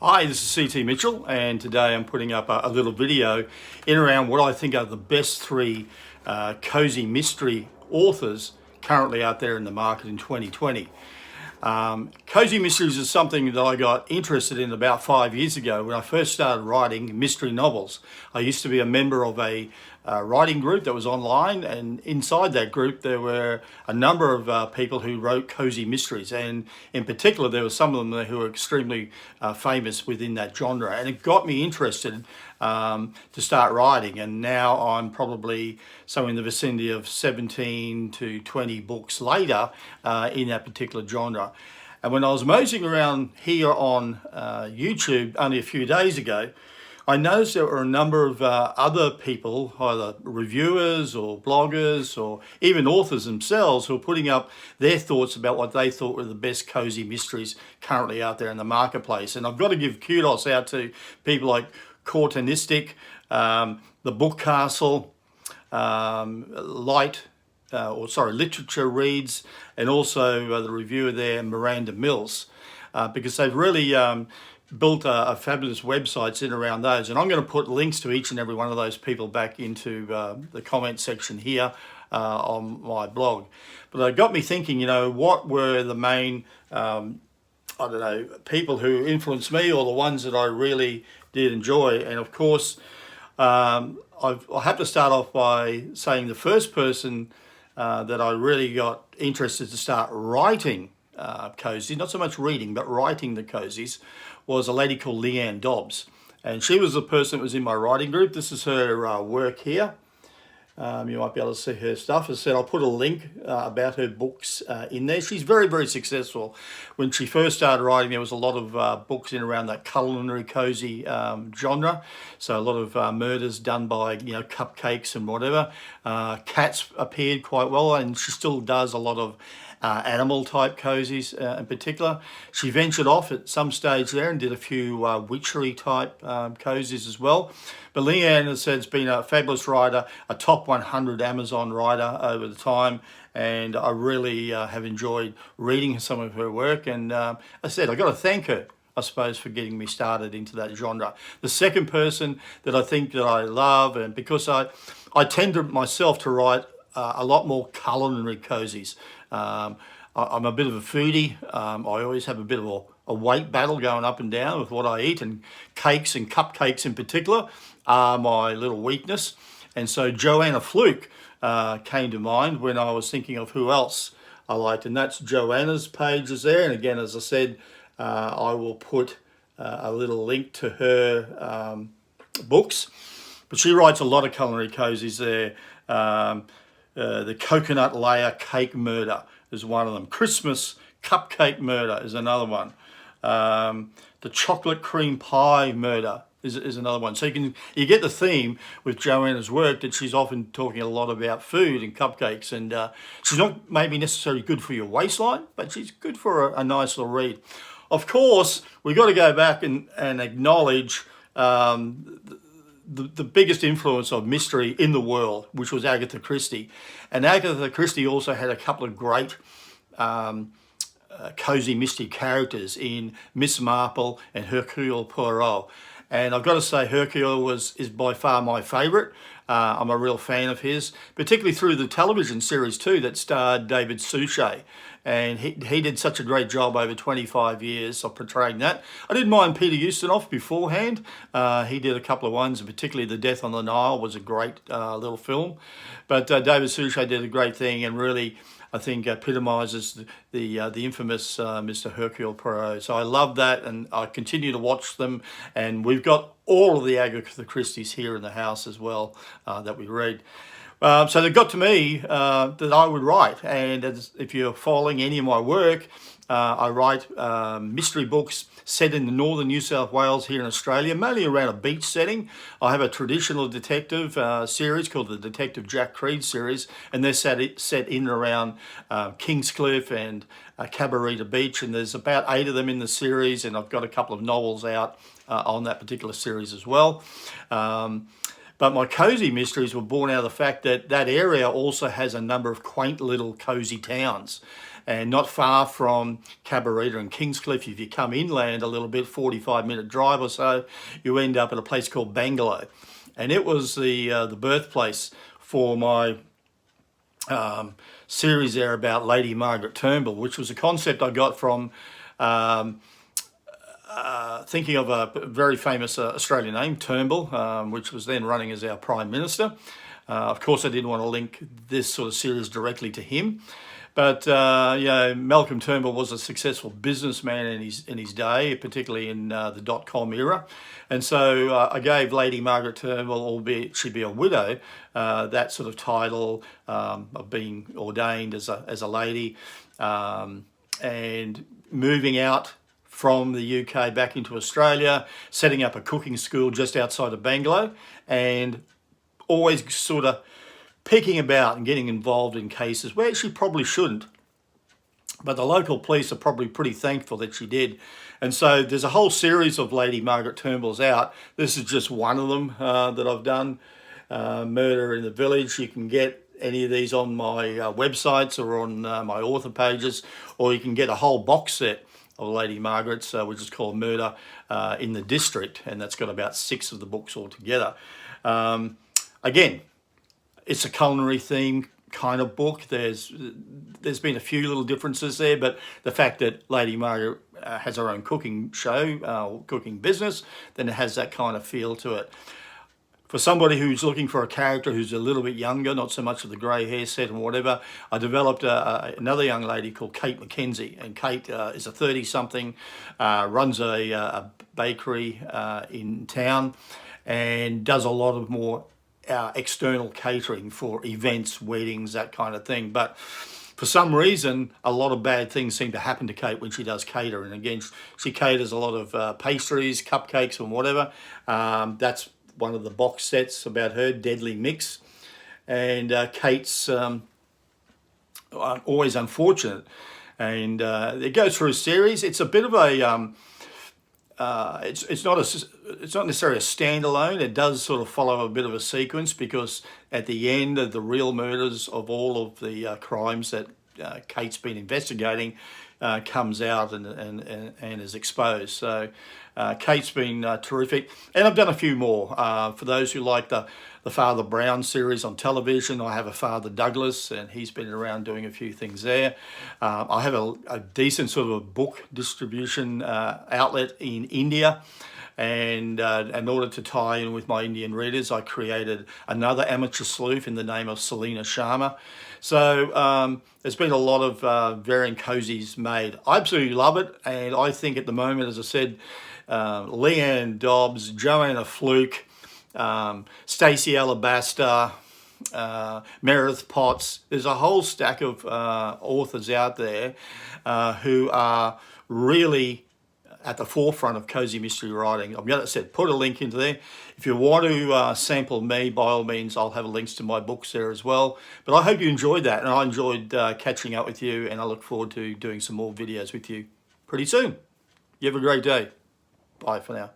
Hi, this is CT Mitchell, and today I'm putting up a little video in around what I think are the best three cozy mystery authors currently out there in the market in 2020. Cozy mysteries is something that I got interested in about 5 years ago when I first started writing mystery novels. I used to be a member of a writing group that was online, and inside that group there were a number of people who wrote cozy mysteries, and in particular there were some of them who were extremely famous within that genre, and it got me interested to start writing. And now I'm probably somewhere in the vicinity of 17 to 20 books later in that particular genre. And when I was moseying around here on YouTube only a few days ago, I noticed there were a number of other people, either reviewers or bloggers or even authors themselves, who were putting up their thoughts about what they thought were the best cozy mysteries currently out there in the marketplace. And I've got to give kudos out to people like Courtainistic, The Book Castle, Literature Reads, and also the reviewer there, Miranda Mills, because they've really built a fabulous websites in around those. And I'm going to put links to each and every one of those people back into the comment section here on my blog. But it got me thinking, what were the main, people who influenced me, or the ones that I really did enjoy. And of course, I have to start off by saying the first person that I really got interested to start writing cozies, not so much reading, but writing the cozies, was a lady called Leighann Dobbs. And she was the person that was in my writing group. This is her work here. You might be able to see her stuff. As I said, I'll put a link about her books in there. She's very, very successful. When she first started writing, there was a lot of books in around that culinary cozy genre. So a lot of murders done by, cupcakes and whatever. Cats appeared quite well, and she still does a lot of animal type cozies in particular. She ventured off at some stage there and did a few witchery type cozies as well. But Leighann, as I said, has been a fabulous writer, a top 100 Amazon writer over the time, and I really have enjoyed reading some of her work. And as I said, I've got to thank her, I suppose, for getting me started into that genre. The second person that I think that I love, and because I tend to myself to write a lot more culinary cozies. I'm a bit of a foodie. I always have a bit of a weight battle going up and down with what I eat, and cakes and cupcakes in particular are my little weakness. And so Joanne Fluke came to mind when I was thinking of who else I liked, and that's Joanna's pages there. And again, as I said, I will put a little link to her books. But she writes a lot of culinary cozies there. The Coconut Layer Cake Murder is one of them. Christmas Cupcake Murder is another one. The Chocolate Cream Pie Murder is another one. So you get the theme with Joanna's work, that she's often talking a lot about food and cupcakes, and she's not maybe necessarily good for your waistline, but she's good for a nice little read. Of course, we've got to go back and acknowledge the biggest influence of mystery in the world, which was Agatha Christie. And Agatha Christie also had a couple of great cozy mystery characters in Miss Marple and Hercule Poirot. And I've got to say, Hercule is by far my favourite. I'm a real fan of his, particularly through the television series too that starred David Suchet. And he did such a great job over 25 years of portraying that. I didn't mind Peter Ustinov beforehand. He did a couple of ones, and particularly The Death on the Nile was a great little film. But David Suchet did a great thing, and really, I think, epitomises the infamous Mr. Hercule Poirot. So I love that, and I continue to watch them. And we've got all of the Agatha Christies here in the house as well that we read. So they got to me that I would write, and if you're following any of my work, I write mystery books set in the northern New South Wales here in Australia, mainly around a beach setting. I have a traditional detective series called the Detective Jack Creed series, and they're set in and around Kingscliff and Cabarita Beach, and there's about 8 of them in the series, and I've got a couple of novels out on that particular series as well. But my cozy mysteries were born out of the fact that that area also has a number of quaint little cozy towns. and not far from Cabarita and Kingscliff. If you come inland a little bit, 45-minute drive or so, you end up at a place called Bangalow, and it was the birthplace for my series there about Lady Margaret Turnbull, which was a concept I got from thinking of a very famous Australian name, Turnbull, which was then running as our Prime Minister. Of course, I didn't want to link this sort of series directly to him, but Malcolm Turnbull was a successful businessman in his day, particularly in the .com era, and so I gave Lady Margaret Turnbull, albeit she be a widow, that sort of title of being ordained as a lady, and moving out from the UK back into Australia, setting up a cooking school just outside of Bangalow, and always sort of picking about and getting involved in cases where she probably shouldn't. But the local police are probably pretty thankful that she did. And so there's a whole series of Lady Margaret Turnbulls out. This is just one of them that I've done, Murder in the Village. You can get any of these on my websites or on my author pages, or you can get a whole box set of Lady Margaret's, which is called Murder in the District, and that's got about 6 of the books altogether. Again, it's a culinary theme kind of book. There's been a few little differences there, but the fact that Lady Margaret has her own cooking show, cooking business, then it has that kind of feel to it. For somebody who's looking for a character who's a little bit younger, not so much of the grey hair set and whatever, I developed another young lady called Kate McKenzie. And Kate is a 30-something, runs a bakery in town, and does a lot of more external catering for events, weddings, that kind of thing. But for some reason, a lot of bad things seem to happen to Kate when she does cater. And again, she caters a lot of pastries, cupcakes and whatever. That's one of the box sets about her, Deadly Mix. And Kate's always unfortunate. And it goes through a series. It's a bit of a... it's not necessarily a standalone. It does sort of follow a bit of a sequence, because at the end of the real murders of all of the crimes that Kate's been investigating comes out and is exposed. So Kate's been terrific, and I've done a few more. For those who like the Father Brown series on television, I have a Father Douglas, and he's been around doing a few things there. I have a decent sort of a book distribution outlet in India, and in order to tie in with my Indian readers, I created another amateur sleuth in the name of Selena Sharma. So there's been a lot of varying cozies made. I absolutely love it, and I think at the moment, as I said, Leighann Dobbs, Joanne Fluke, Stacey Alabaster, Meredith Potts. There's a whole stack of authors out there who are really at the forefront of cozy mystery writing. I'm going to put a link into there. If you want to sample me, by all means, I'll have links to my books there as well. But I hope you enjoyed that, and I enjoyed catching up with you, and I look forward to doing some more videos with you pretty soon. You have a great day. Bye for now.